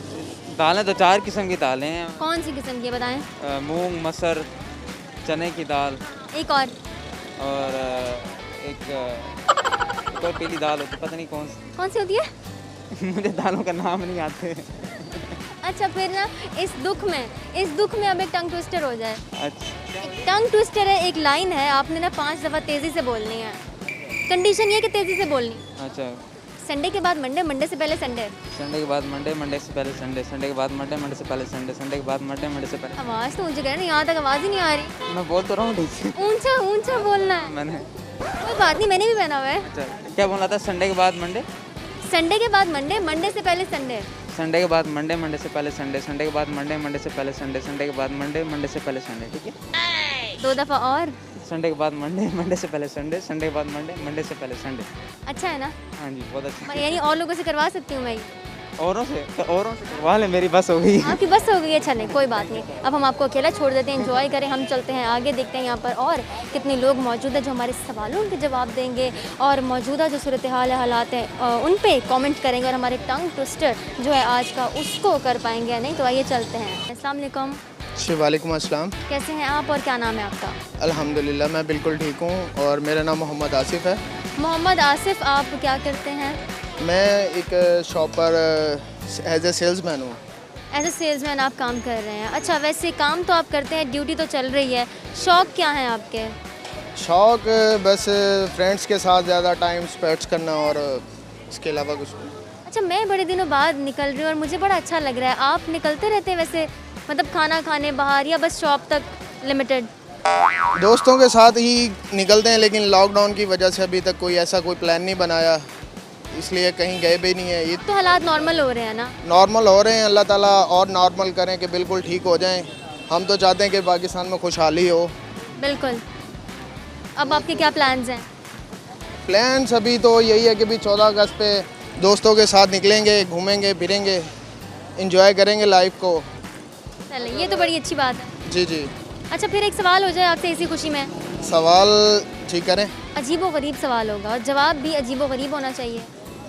दालें तो 4 किस्म की दालें हैं। कौन सी किस्म की बताएं? मूंग, मसर, चने की दाल एक और एक और पीली दाल होती, पता नहीं कौन सी होती है? मुझे दालों का नाम नहीं आते। अच्छा, फिर ना इस दुख में अब एक टंग ट्विस्टर हो जाए। अच्छा, एक टंग ट्विस्टर है, एक लाइन है, आपने ना 5 दफ़ा तेज़ी से बोलनी है। कंडीशन ये कि तेज़ी से बोलनी। अच्छा। संडे के बाद मंडे, मंडे से पहले संडे, संडे के बाद मंडे, मंडे से पहले संडे, संडे के बाद मंडे, मंडे से पहले संडे, संडे के बाद मंडे, मंडे से पहले। आवाज़ तो ऊँची कर रहे, यहाँ तक आवाज़ ही नहीं आ रही। मैं बोल तो रहा हूँ ठीक से। ऊँचा ऊँचा बोलना है। मैंने कोई बात नहीं, मैंने भी पहना हुआ है। अच्छा, क्या बोला था? संडे के बाद मंडे, संडे के बाद मंडे, मंडे से पहले संडे, संडे के बाद मंडे, मंडे से पहले संडे, संडे के बाद मंडे, मंडे से पहले संडे, संडे के बाद मंडे, मंडे से पहले संडे। ठीक है? 2 दफ़ा और? संडे के बाद मंडे, मंडे से पहले संडे, संडे के बाद मंडे, मंडे से पहले संडे। अच्छा है ना? हाँ जी, बहुत अच्छी। यानी और लोगों से करवा सकती हूँ मैं ये? औरों से करवा लें, मेरी बस हो गई। आपकी बस हो गई है, अच्छा नहीं कोई बात नहीं। अब हम आपको अकेला छोड़ देते हैं, एंजॉय करें, हम चलते हैं आगे, देखते हैं यहाँ पर और कितने लोग मौजूद हैं जो हमारे सवालों के जवाब देंगे और मौजूदा जो सूरत हाल हालात हैं उन पे कमेंट करेंगे और हमारे टंग ट्विस्टर जो है आज का उसको कर पाएंगे या नहीं। तो आइए चलते हैं। अस्सलाम वालेकुम। जी वालेकुम अस्सलाम। कैसे हैं आप और क्या नाम है आपका? अल्हम्दुलिल्लाह मैं बिल्कुल ठीक हूँ और मेरा नाम मोहम्मद आसिफ है। मोहम्मद आसिफ, आप क्या करते हैं? मैं एक शॉप पर एज ए सेल्समैन हूँ। एज ए सेल्समैन आप काम कर रहे हैं। अच्छा, वैसे काम तो आप करते हैं, ड्यूटी तो चल रही है, शौक़ क्या है आपके? शौक़ बस फ्रेंड्स के साथ ज़्यादा टाइम स्पेंड करना और इसके अलावा कुछ नहीं। अच्छा, मैं बड़े दिनों बाद निकल रही हूँ और मुझे बड़ा अच्छा लग रहा है। आप निकलते रहते हैं वैसे, मतलब खाना खाने बाहर, या बस शॉप तक लिमिटेड? दोस्तों के साथ ही निकलते हैं, लेकिन लॉकडाउन की वजह से अभी तक कोई ऐसा कोई प्लान नहीं बनाया, इसलिए कहीं गए भी नहीं है। ये तो हालात नॉर्मल हो रहे हैं ना? नॉर्मल हो रहे हैं, अल्लाह ताला और नॉर्मल करें कि बिल्कुल ठीक हो जाएं। हम तो चाहते हैं कि पाकिस्तान में खुशहाली हो। बिल्कुल। अब आपके क्या प्लान्स हैं? प्लान्स अभी तो यही है कि भी 14 अगस्त पे दोस्तों के साथ निकलेंगे, घूमेंगे फिरेंगे, इंजॉय करेंगे लाइफ को। चलिए, ये तो बड़ी अच्छी बात है। जी जी। अच्छा, फिर एक सवाल हो जाए आपसे इसी खुशी में। सवाल ठीक करें। अजीबो गरीब सवाल होगा और जवाब भी अजीबो गरीब होना चाहिए।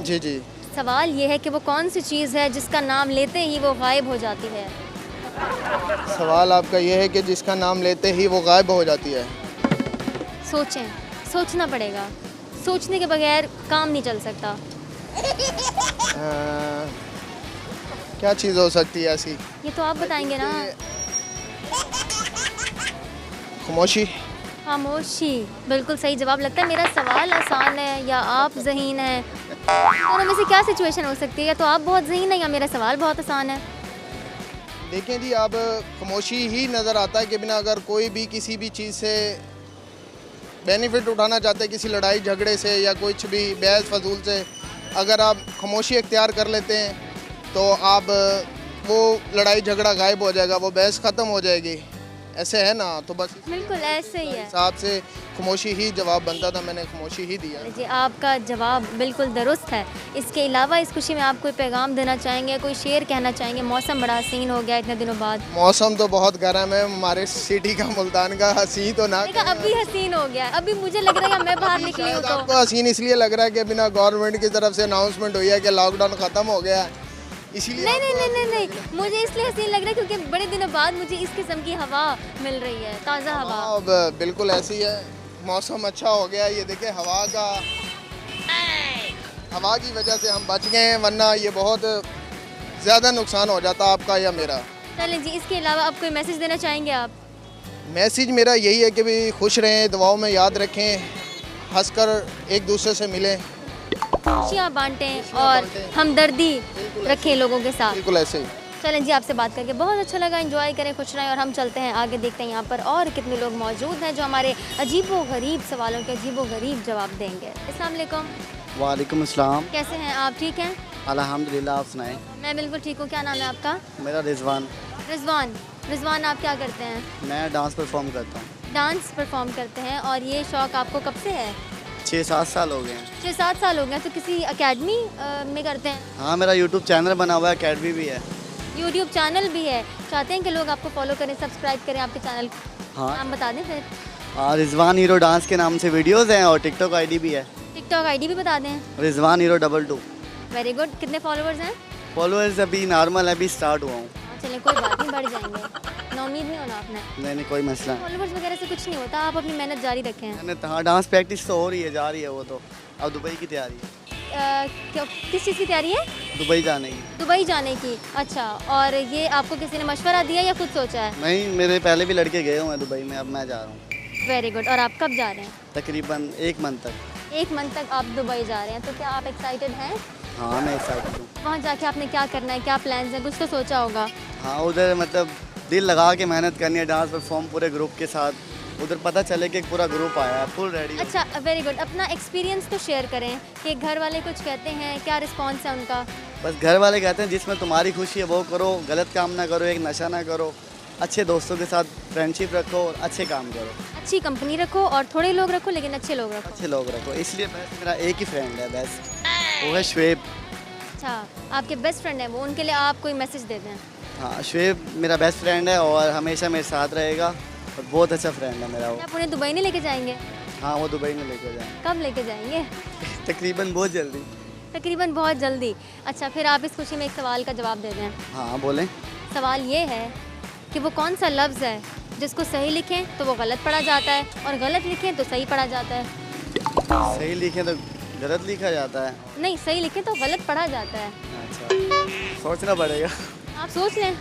जी जी। सवाल ये है कि वो कौन सी चीज़ है जिसका नाम लेते ही वो गायब हो जाती है? सवाल आपका ये है कि जिसका नाम लेते ही वो गायब हो जाती है। सोचें, सोचना पड़ेगा, सोचने के बगैर काम नहीं चल सकता। क्या चीज़ हो सकती है ऐसी? ये तो आप बताएंगे ना। खामोशी। खामोशी, बिल्कुल सही जवाब। लगता है मेरा सवाल आसान है या आप ज़हीन हैं, दोनों में से क्या सिचुएशन हो सकती है? या तो आप बहुत ज़हीन हैं या मेरा सवाल बहुत आसान है। देखें जी, अब खामोशी ही नज़र आता है कि बिना अगर कोई भी किसी भी चीज़ से बेनिफिट उठाना चाहते हैं, किसी लड़ाई झगड़े से या कुछ भी बहस फजूल से, अगर आप खामोशी इख्तियार कर लेते हैं तो आप वो लड़ाई झगड़ा गायब हो जाएगा, वो बहस ख़त्म हो जाएगी। ऐसे है ना? तो बस बिल्कुल ऐसे ही है। हिसाब से खामोशी ही जवाब बनता था, मैंने खामोशी ही दिया। जी, आपका जवाब बिल्कुल दुरुस्त है। इसके अलावा इस खुशी में आप कोई पैगाम देना चाहेंगे, कोई शेर कहना चाहेंगे? मौसम बड़ा हसीन हो गया इतने दिनों बाद। मौसम तो बहुत गर्म है हमारे सिटी का, मुल्तान का। हसीन तो ना, देखा, अभी हसीन हो गया। अभी मुझे लग रहा है मैं बाहर निकली हूँ तो आपको हसीन इसलिए लग रहा है कि बिना गवर्नमेंट की तरफ से अनाउंसमेंट हुई है कि लॉकडाउन ख़त्म हो गया, इसीलिए। नहीं, मुझे इसलिए हसीन लग रहा है क्योंकि बड़े दिनों बाद मुझे इस किस्म की हवा मिल रही है, ताज़ा हवा। अब बिल्कुल ऐसी है, मौसम अच्छा हो गया। ये देखे हवा की वजह से हम बच गए हैं, वरना ये बहुत ज़्यादा नुकसान हो जाता आपका या मेरा। चलें जी, इसके अलावा अब कोई मैसेज देना चाहेंगे आप? मैसेज मेरा यही है कि भी खुश रहें, दुआओं में याद रखें, हंसकर एक दूसरे से मिलें, खुशियाँ बांटें और हमदर्दी रखें लोगों के साथ। बिल्कुल ऐसे ही। चलें जी, आपसे बात करके बहुत अच्छा लगा। एंजॉय करें, खुश रहें और हम चलते हैं आगे, देखते हैं यहाँ पर और कितने लोग मौजूद हैं जो हमारे अजीबो गरीब सवालों के अजीबो गरीब जवाब देंगे। अस्सलाम वालेकुम। वालेकुम अस्सलाम। कैसे हैं आप? ठीक हैं? अल्हम्दुलिल्लाह, आप सुनाएं? मैं बिल्कुल ठीक हूँ। क्या नाम है आपका? मेरा रिजवान। रिजवान, आप क्या करते हैं? मैं डांस परफॉर्म करता हूँ। डांस परफॉर्म करते हैं, और ये शौक़ आपको कब से है? 6-7 साल हो गए हैं। 6-7 साल हो गए। तो किसी अकेडमी में करते हैं? हाँ, मेरा यूट्यूब चैनल बना हुआ है, अकेडमी भी है। यूट्यूब चैनल भी है। चाहते हैं कि लोग आपको फॉलो करें, सब्सक्राइब करें आपके चैनल? हाँ। नाम बता दें फिर। रिजवान हीरो डांस के नाम से वीडियोस हैं और टिकटॉक आईडी भी है। टिकटॉक आईडी भी बता दें। रिजवान हीरो 22। Very good. कितने फॉलोअर्स हैं? फॉलोअर्स अभी नॉर्मल है, अभी स्टार्ट हुआ हूँ। चलिए, कोई बात नहीं, बढ़ जाएंगे। नौमीद नहीं होना आपने। नहीं, कोई मसला नहीं। फॉलोअर्स वगैरह से कुछ नहीं होता, आप अपनी मेहनत जारी रखें। मैंने हाँ, डांस प्रैक्टिस तो हो रही है, जा रही है वो तो। अब दुबई की तैयारी है। किस चीज़ की तैयारी है? दुबई जाने की। दुबई जाने की। अच्छा, और ये आपको किसी ने मशवरा दिया या खुद सोचा है? नहीं, मेरे पहले भी लड़के गए हुए हैं दुबई में, अब मैं जा रहा हूँ। Very good. और आप कब जा रहे हैं? तकरीबन 1 मंथ तक। 1 मंथ तक आप दुबई जा रहे हैं, तो क्या आप एक्साइटेड हैं? हाँ, मैं एक्साइटेड हूँ। वहाँ जाके आपने क्या करना है, क्या प्लान्स हैं? कुछ तो सोचा होगा। हाँ, उधर मतलब दिल लगा के मेहनत करनी है, डांस परफॉर्म पूरे ग्रुप के साथ। उधर पता चले कि एक पूरा ग्रुप आया है, फुल रेडी। अच्छा, वेरी गुड। अपना एक्सपीरियंस तो शेयर करें कि घर वाले कुछ कहते हैं, क्या रिस्पॉन्स है उनका? बस घर वाले कहते हैं जिसमें तुम्हारी खुशी है वो करो, गलत काम ना करो, एक नशा ना करो, अच्छे दोस्तों के साथ फ्रेंडशिप रखो और अच्छे काम करो। अच्छी कंपनी रखो और थोड़े लोग रखो लेकिन अच्छे लोग रखो। अच्छे लोग रखो, इसलिए बेस्ट मेरा एक ही फ्रेंड है बेस्ट, वो है शुएब। अच्छा, आपके बेस्ट फ्रेंड है वो, उनके लिए आप कोई मैसेज दे दें। हाँ, शुएब मेरा बेस्ट फ्रेंड है और हमेशा मेरे साथ रहेगा और बहुत अच्छा फ्रेंड है मेरा वो। आप उन्हें दुबई नहीं लेके जाएंगे? हाँ, वो दुबई में लेके जाएंगे। कब लेके जाएंगे? तकरीबन बहुत जल्दी। तकरीबन बहुत जल्दी। अच्छा, फिर आप इस खुशी में एक सवाल का जवाब दे दें। हाँ बोलें। सवाल ये है कि वो कौन सा लफ्ज़ है जिसको सही लिखें तो वो गलत पढ़ा जाता है और गलत लिखें तो सही पढ़ा जाता है? सही लिखें तो गलत लिखा जाता है। नहीं, सही लिखें तो गलत पढ़ा जाता है। अच्छा, सोचना पड़ेगा। आप सोच लें।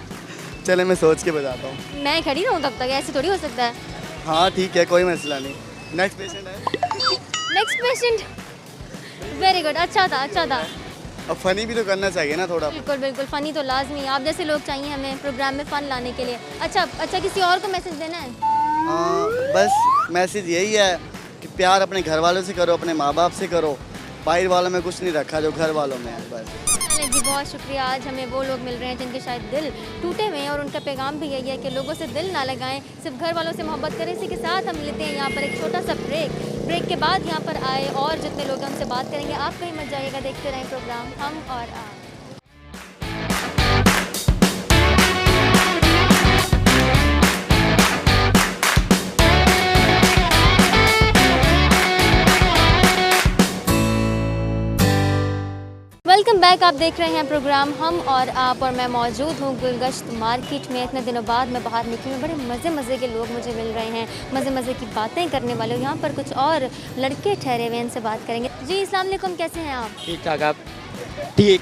चले मैं सोच के बताता हूँ। मैं खड़ी रहूँ तब तक? ऐसे थोड़ी हो सकता है। हाँ ठीक है, कोई मसला नहीं। नेक्स्ट पेशेंट है। Next patient. वेरी गुड, अच्छा था, अच्छा था। अब फनी भी तो करना चाहिए ना थोड़ा। बिल्कुल बिल्कुल, फ़नी तो लाजमी, आप जैसे लोग चाहिए हमें प्रोग्राम में फ़न लाने के लिए। अच्छा, किसी और को मैसेज देना है? हाँ, बस मैसेज यही है कि प्यार अपने घर वालों से करो, अपने माँ बाप से करो। बाहर वालों में कुछ नहीं रखा जो घर वालों में है बस। चलें जी, बहुत शुक्रिया। आज हमें वो लोग मिल रहे हैं जिनके शायद दिल टूटे हुए हैं और उनका पैगाम भी यही है कि लोगों से दिल ना लगाएं, सिर्फ घर वालों से मोहब्बत करें। इसी के साथ हम लेते हैं यहाँ पर एक छोटा सा ब्रेक के बाद यहाँ पर आए और जितने लोग हमसे बात करेंगे। आप कहीं मत जाइएगा, देखते रहें प्रोग्राम हम और आप। वेलकम बैक, आप देख रहे हैं प्रोग्राम हम और आप, और मैं मौजूद हूँ गुलगश्त मार्केट में। इतने दिनों बाद मैं बाहर निकली हूँ, बड़े मज़े के लोग मुझे मिल रहे हैं, मज़े की बातें करने वाले। यहाँ पर कुछ और लड़के ठहरे हुए हैं, इनसे बात करेंगे। जी अस्सलाम वालेकुम, कैसे हैं आप? ठीक ठाक। आप? ठीक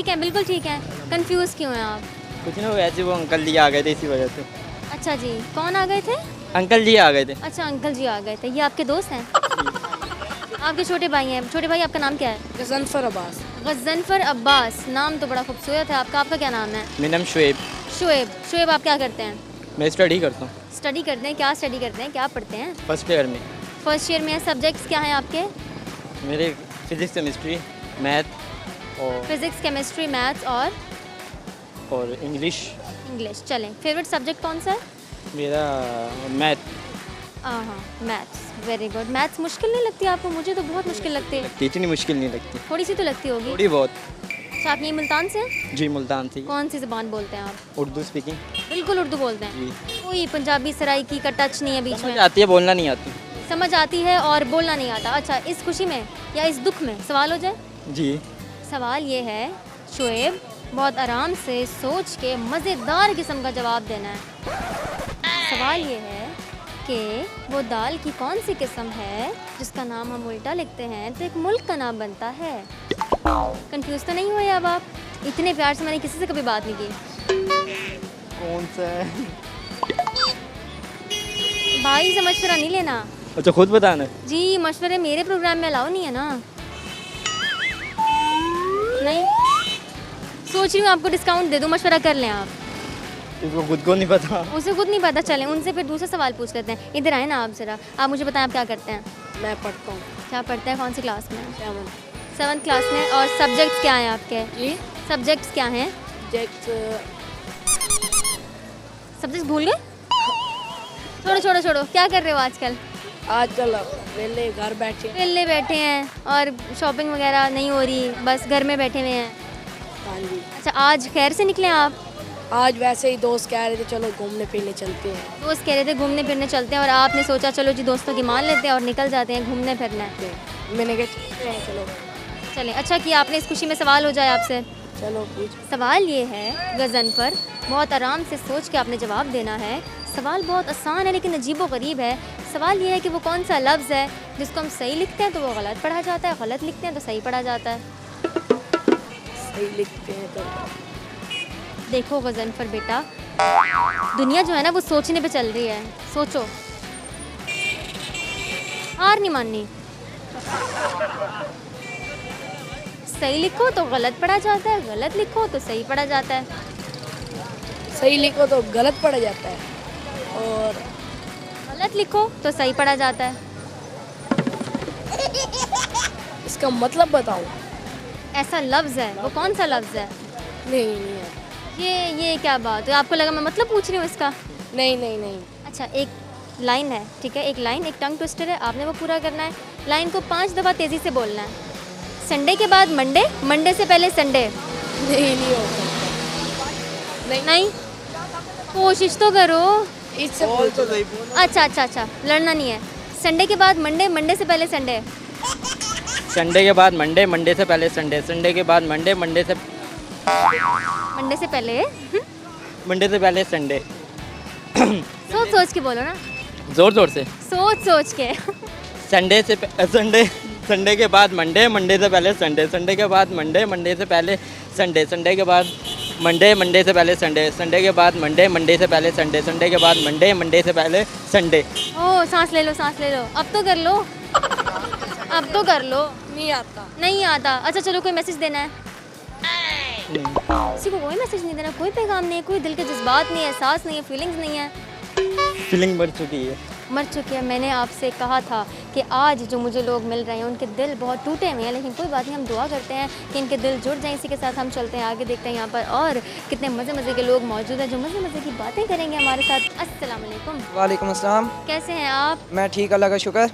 है, बिल्कुल ठीक है। कंफ्यूज क्यों हैं आप? कुछ नहीं, वैसे वो अंकल जी आ गए थे इसी वजह से। अच्छा जी, कौन आ गए थे? अंकल जी आ गए थे। अच्छा, अंकल जी आ गए थे। ये आपके दोस्त हैं? आपके छोटे भाई हैं? छोटे भाई, आपका नाम क्या है? गज़नफ़र अब्बास। गज़नफ़र अब्बास, नाम तो बड़ा खूबसूरत है आपका। आपका क्या नाम है? मेरा नाम शुएब। शुएब, आप क्या करते हैं? मैं स्टडी करता हूँ। स्टडी करते हैं? क्या स्टडी करते हैं, क्या पढ़ते हैं? फर्स्ट ईयर में। फर्स्ट ईयर में। सब्जेक्ट्स क्या हैं आपके? मेरे फिज़िक्स, केमिस्ट्री, मैथ और फिज़िक्स, केमिस्ट्री, मैथ्स और इंग्लिश। चलें, फेवरेट सब्जेक्ट कौन सा है? मेरा मैथ। हाँ, मैथ्स, वेरी गुड। मैथ्स मुश्किल नहीं लगती आपको? मुझे तो बहुत मुश्किल लगती है। इतनी मुश्किल नहीं लगती। थोड़ी सी तो लगती होगी। थोड़ी बहुत। अच्छा, आप यहीं मुल्तान से हैं? जी, मुल्तान से। कौन सी ज़बान बोलते हैं आप? उर्दू स्पीकिंग। बिल्कुल उर्दू बोलते हैं? जी। कोई पंजाबी सराइकी का टच नहीं है बीच में? आती है, बोलना नहीं आती। समझ आती है और बोलना नहीं आता। अच्छा, इस खुशी में या इस दुख में सवाल हो जाए? जी। सवाल ये है शुएब, बहुत आराम से सोच के मज़ेदार किस्म का जवाब देना है। सवाल ये है कि वो दाल की कौन सी किस्म है जिसका नाम हम उल्टा लिखते हैं तो एक मुल्क का नाम बनता है। कंफ्यूज तो नहीं हुए अब आप? इतने प्यार से मैंने किसी से कभी बात नहीं की। कौन सा है? भाई से मशवरा नहीं लेना। अच्छा, खुद बताना। जी, मशवरे मेरे प्रोग्राम में अलाउ नहीं है ना। नहीं, सोच रही हूँ आपको डिस्काउंट दे दूँ, मशवरा कर लें आप। इसको खुद को नहीं पता। उसे खुद नहीं पता। चलें, उनसे फिर दूसरा सवाल पूछ लेते हैं। इधर आए ना आप ज़रा, आप मुझे बताएं आप क्या करते हैं? मैं पढ़ता हूँ। क्या पढ़ते हैं? कौन सी क्लास में? 7th क्लास में। और सब्जेक्ट्स क्या हैं आपके? जी, सब्जेक्ट्स क्या हैं? सब्जेक्ट्स भूल गए? छोड़ो, क्या कर रहे हो आजकल? आजकल वेले घर बैठे हैं और शॉपिंग वगैरह नहीं हो रही, बस घर में बैठे हुए हैं। हाँ जी। अच्छा, आज खैर से निकले आप? आज वैसे ही दोस्त कह रहे थे चलो घूमने फिरने चलते हैं। दोस्त कह रहे थे घूमने फिरने चलते हैं और आपने सोचा चलो जी दोस्तों की मान लेते हैं और निकल जाते हैं घूमने फिरने। मैंने कहा चलते हैं, चलो। चलें, अच्छा किया आपने। इस खुशी में सवाल हो जाए आपसे। चलो पूछ। सवाल ये है गज़नफ़र, बहुत आराम से सोच के आपने जवाब देना है। सवाल बहुत आसान है लेकिन अजीबोगरीब है। सवाल ये है कि वो कौन सा लफ्ज़ है जिसको हम सही लिखते हैं तो वो गलत पढ़ा जाता है, गलत लिखते हैं तो सही पढ़ा जाता है। सही लिखते हैं तो। देखो गज़नफ़र बेटा, दुनिया जो है ना वो सोचने पे चल रही है। सोचो, हार नहीं माननी। सही लिखो तो गलत पढ़ा जाता है, गलत लिखो तो सही पढ़ा जाता है। सही लिखो तो गलत पढ़ा जाता है और गलत लिखो तो सही पढ़ा जाता है। इसका मतलब बताऊं? ऐसा लफ्ज़ है, वो कौन सा लफ्ज़ है? नहीं है। ये क्या बात है, आपको लगा मैं मतलब पूछ रही हूँ इसका? नहीं नहीं नहीं। अच्छा, एक लाइन है, ठीक है, एक लाइन, एक टंग ट्विस्टर है, आपने वो पूरा करना है। लाइन को 5 दफ़ा तेज़ी से बोलना है। संडे के बाद मंडे, मंडे से पहले संडे। नहीं हो सकता। नहीं, कोशिश तो करो। इससे तो सही अच्छा, लड़ना नहीं है। संडे के बाद मंडे, मंडे से पहले संडे। संडे के बाद मंडे, मंडे से पहले संडे, संडे के बाद मंडे, मंडे से पहले मंडे से पहले संडे। सोच सोच के बोलो ना, जोर जोर से। सोच सोच के। संडे के बाद मंडे, मंडे से पहले संडे, संडे के बाद मंडे, मंडे से पहले संडे, संडे के बाद मंडे, मंडे से पहले संडे, संडे के बाद मंडे, मंडे से पहले संडे, संडे के बाद मंडे, मंडे से पहले संडे। ओ सांस ले लो, सांस ले लो, अब तो कर लो, अब तो कर लो। नहीं आता। नहीं आता? अच्छा चलो, कोई मैसेज देना है? किसी को कोई मैसेज नहीं देना, कोई पैगाम नहीं है, कोई दिल के जज्बात नहीं है, एहसास नहीं है, फीलिंग्स नहीं है? फीलिंग मर चुकी है। मर चुकी है। मैंने आपसे कहा था कि आज जो मुझे लोग मिल रहे हैं उनके दिल बहुत टूटे हुए हैं, लेकिन कोई बात नहीं, हम दुआ करते हैं कि इनके दिल जुड़ जाएं। इसी के साथ हम चलते हैं आगे, देखते हैं यहाँ पर और कितने मज़े मज़े के लोग मौजूद हैं जो मज़े मज़े की बातें करेंगे हमारे साथ। अस्सलाम वालेकुम। वालेकुम अस्सलाम। कैसे हैं आप? मैं ठीक, अल्लाह का शुक्र।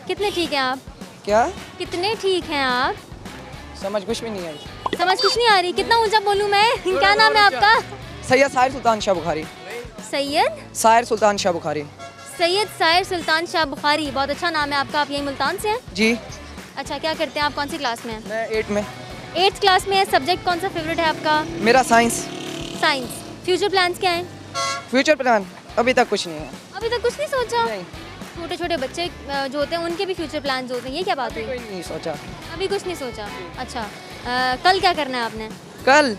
कितने ठीक हैं आप? क्या? कितने ठीक हैं आप? समझ कुछ भी नहीं आई। समझ कुछ नहीं आ रही? कितना ऊंचा बोलूँ मैं? क्या नाम है आपका? सैयद साहिर सुल्तान शाह बुखारी। सैयद साहिर सुल्तान शाह बुखारी। सैयद साहिर सुल्तान शाह बुखारी, बहुत अच्छा नाम है आपका। आप यही मुल्तान से हैं? जी। अच्छा, क्या करते हैं आप? कौन सी क्लास में हैं? मैं 8 में। 8th क्लास में है। सब्जेक्ट कौन सा फेवरेट है आपका? मेरा साइंस। साइंस। फ्यूचर प्लान्स क्या हैं? फ्यूचर प्लान अभी तक कुछ नहीं है। अभी तक कुछ नहीं सोचा? नहीं। छोटे छोटे बच्चे जो होते हैं उनके भी फ्यूचर प्लान्स होते हैं, ये क्या बात हुई? कोई नहीं सोचा। अभी कुछ नहीं सोचा? अच्छा, कल क्या करना है आपने? कल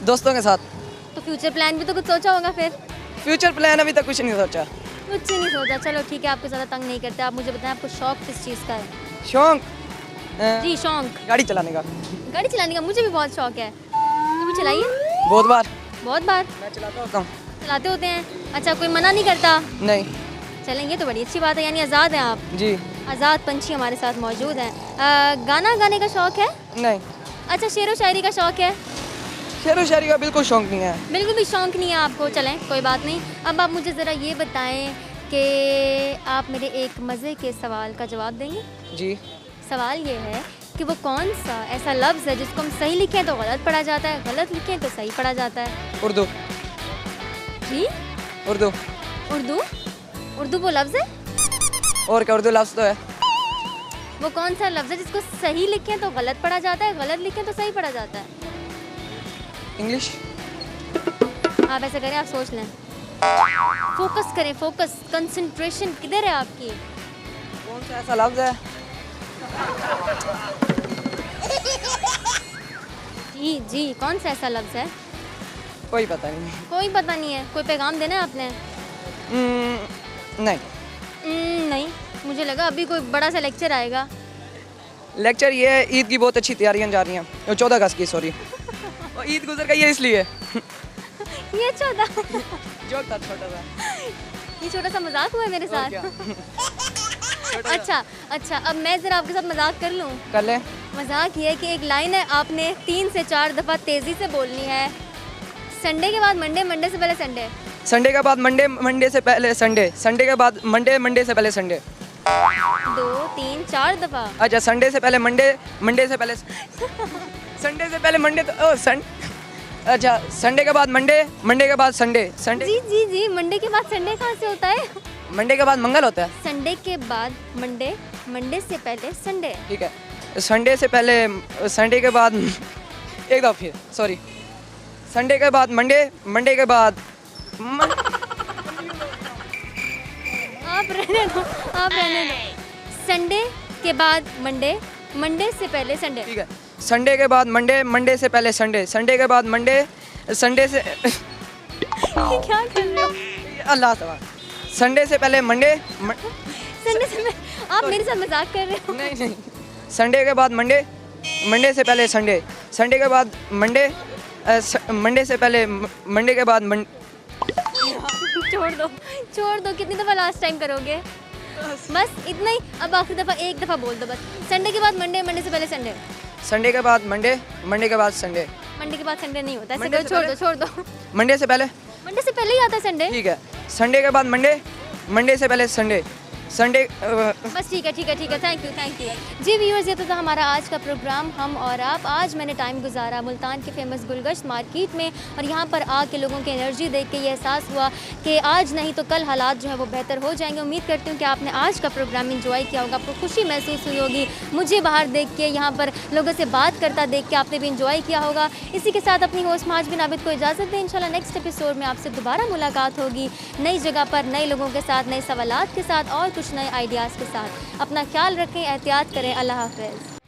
दोस्तों के साथ। तो फ्यूचर प्लान भी तो कुछ सोचा होगा फिर? फ्यूचर प्लान अभी तक कुछ नहीं सोचा। कुछ नहीं सोचा, चलो ठीक है, आपको ज़्यादा तंग नहीं करते। आप मुझे बताएं, आपको शौक किस चीज़ का है? शौक? जी शौक। गाड़ी चलाने का। गाड़ी चलाने का मुझे भी बहुत शौक है। कभी चलाइए? बहुत बार। बहुत बार? मैं चलाता होता हूँ। चलाते होते हैं? अच्छा, कोई मना नहीं करता? नहीं। चलें, ये तो बड़ी अच्छी बात है, यानी आज़ाद हैं आप। जी। आज़ाद पंछी हमारे साथ मौजूद हैं। गाना गाने का शौक है? नहीं। अच्छा, शेर व शायरी का शौक है? शेर व शायरी का बिल्कुल शौक नहीं है। बिल्कुल भी शौक नहीं है आपको? चलें, कोई बात नहीं। अब आप मुझे ज़रा ये बताएं कि आप मेरे एक मज़े के सवाल का जवाब देंगे? जी। सवाल ये है कि वो कौन सा ऐसा लफ्ज़ है जिसको हम सही लिखें तो गलत पढ़ा जाता है, गलत लिखें तो सही पढ़ा जाता है? उर्दू। जी? उर्दू। उर्दू? उर्दू वो लफ्ज़ है? और क्या, उर्दू लफ्ज़ तो है। वो कौन सा लफ्ज़ है जिसको सही लिखें तो गलत पढ़ा जाता है, गलत लिखें तो सही पढ़ा जाता है? इंग्लिश। आप ऐसा करें, आप सोच लें, फोकस करें, फोकस, कंसंट्रेशन किधर है आपकी? कौन सा ऐसा लफ्ज़ है? जी जी, कौन सा ऐसा लफ्ज़ है? कोई पता नहीं। कोई पता नहीं है? कोई पैगाम देना है आपने? नहीं। नहीं, मुझे लगा अभी कोई बड़ा सा लेक्चर आएगा। लेक्चर ये है, ईद की बहुत अच्छी तैयारियां जा रही हैं। 14 अगस्त की, सॉरी। और ईद गुजर गई है इसलिए। ये छोटा जोक था, छोटा सा। ये छोटा सा मजाक हुआ है मेरे साथ। अच्छा, अब मैं ज़रा आपके साथ मजाक कर लूँ? कर ले। मजाक ये है कि एक लाइन है, आपने 3 से 4 दफ़ा तेज़ी से बोलनी है। संडे के बाद मंडे, मंडे से पहले संडे। संडे के बाद मंडे, मंडे से पहले संडे, संडे के बाद मंडे, मंडे से पहले संडे। 2, 3, 4 दफ़ा। अच्छा, संडे से पहले मंडे, मंडे से पहले संडे से पहले मंडे तो अच्छा, संडे के बाद मंडे, मंडे के बाद संडे, संडे। जी जी जी, मंडे के बाद संडे कहाँ से होता है? मंडे के बाद मंगल होता है। संडे के बाद मंडे, मंडे से पहले संडे। ठीक है, संडे से पहले, संडे के बाद एक दफ़ा फिर, सॉरी, संडे के बाद मंडे, मंडे के बाद आप रहने दो, आप रहने दो। संडे के बाद मंडे, मंडे से पहले संडे। ठीक है, संडे के बाद मंडे, मंडे से पहले संडे, संडे के बाद मंडे, संडे से क्या कर रहे हो? अल्लाह तबार। संडे से पहले मंडे, संडे से आप मेरे साथ मजाक कर रहे हो? नहीं, संडे के बाद मंडे, मंडे से पहले संडे, संडे के बाद मंडे, मंडे से पहले मंडे के बाद छोड़ दो, कितनी दफ़ा लास्ट टाइम करोगे? बस इतना ही। अब आखिरी दफ़ा एक दफ़ा बोल दो बस। संडे के बाद मंडे, मंडे से पहले संडे। संडे के बाद मंडे, मंडे के बाद संडे। मंडे के बाद संडे नहीं होता, ऐसे मंडे करो, से छोड़ दो पहले? छोड़ दो। मंडे से पहले मंडे से पहले ही आता है संडे। ठीक है, संडे के बाद मंडे, मंडे से पहले संडे, संडे बस ठीक है थैंक यू जी व्यूअर्स, ये तो था हमारा आज का प्रोग्राम हम और आप। आज मैंने टाइम गुजारा मुल्तान के फेमस गुलगश्त मार्केट में और यहाँ पर आके लोगों की एनर्जी देख के ये एहसास हुआ कि आज नहीं तो कल हालात जो है वो बेहतर हो जाएंगे। उम्मीद करती हूँ कि आपने आज का प्रोग्राम एंजॉय किया होगा, आपको खुशी महसूस हुई होगी। मुझे बाहर देख के, यहाँ पर लोगों से बात करता देख के आपने भी इंजॉय किया होगा। इसी के साथ अपनी होस्ट महज बिन आबिद को इजाज़त दें। इंशाल्लाह नेक्स्ट एपिसोड में आपसे दोबारा मुलाकात होगी, नई जगह पर, नए लोगों के साथ, नए सवालात के साथ और कुछ नए आइडियाज़ के साथ। अपना ख्याल रखें, एहतियात करें। अल्लाह हाफ़िज़।